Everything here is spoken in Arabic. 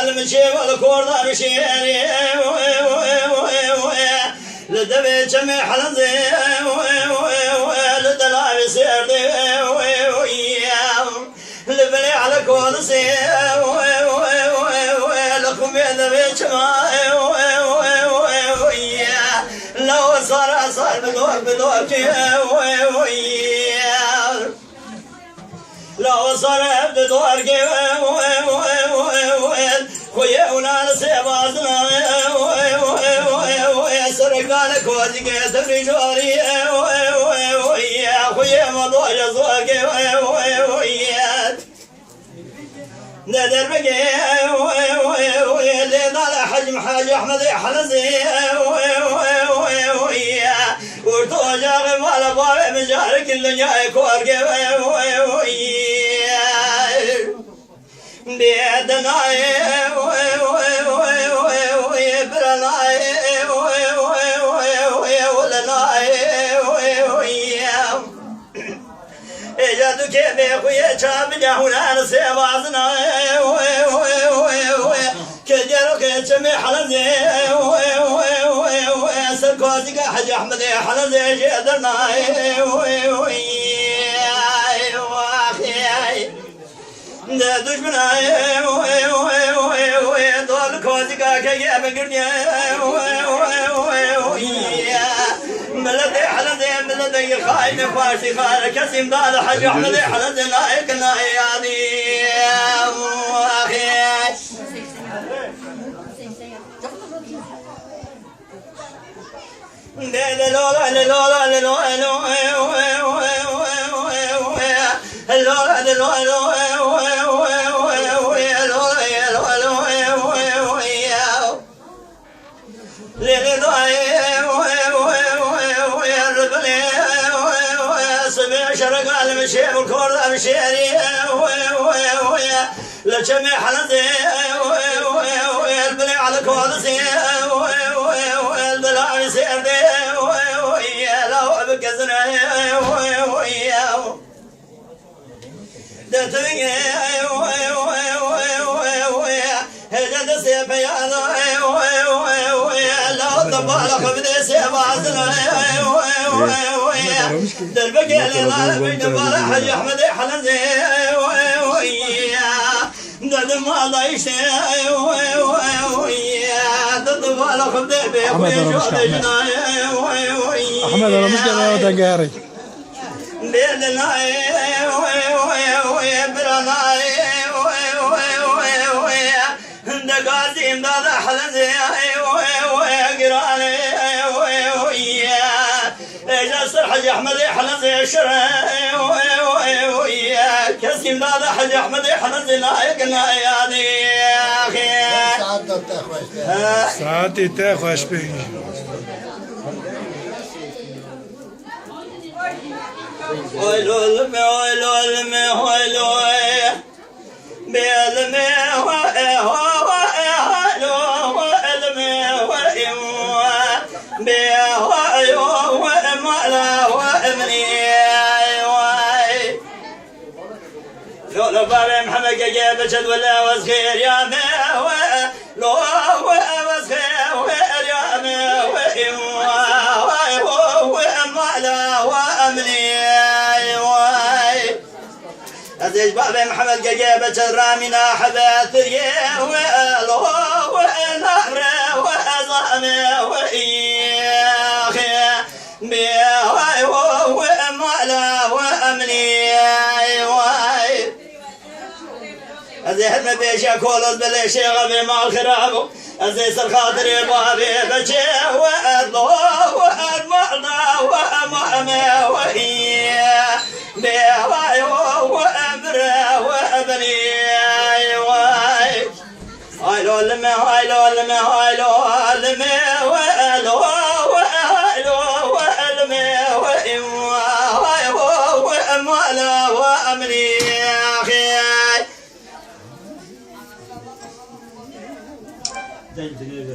المشي والكورة مشي لدبي جميع حلزي لدلابي سيردي لبني على كورسي لكم يدبي جماعي لو صار بدوكي لو صار بدوكي خويا ولا سيبازنا سرقالك وادي تبري جوري خويا موضوع جزوك ندر بقي اللي طالع حجم حاج احمد حلزي ورتو جاغي مال بابي مجارك اللي جاي كورك بيدنا جادو كيف خويا شاب هنا سيبازنا كجرو كجمي حلزي سركوزي حاج احمد حلزي جدرنا دشمنا دول كوزي كاكي بقرني ملدي حلزي ملدي خاين فاشي خار كسيم دار حاج احمد حلزي لايك نايادي اخي شرق المشي والكورة مشيري لجميع حلزي البلي على كورسي البلاوي سيردي لو بكزنا دتني هجد سيبيانا لو طبالك بدي سيبازنا دربقي لنا بين فرح حاج احمد حلزي دم الله يشتي دطبالك بدي بيخوي شوي جناي احمد انا مش قاعد دقاري بيدنا برنا دقاسيم دادا حلزي قراني جاسر حاج احمد حلزي الشرع كسيم دادا حاج احمد حلزي لايقنا يا دي اخي ساعتي تاخوش به ويلو ويلو ويلو بيلمي لو بابي محمد جاب جد ولا وزخير يا ما لو وزخير يا ما ومعلا وامني أزيج بابي محمد جاب جد رامينا حباثري ولو ونهر وزامي وإياخي بيواي ومعلا وامني أزي حد بيشا كولوز بليشي غبي مع الخراب أزي سرخاطري بابي بجي وأدلو وأدمعنا وأمعمي وإيا بيواي وأمري وأبني Dentro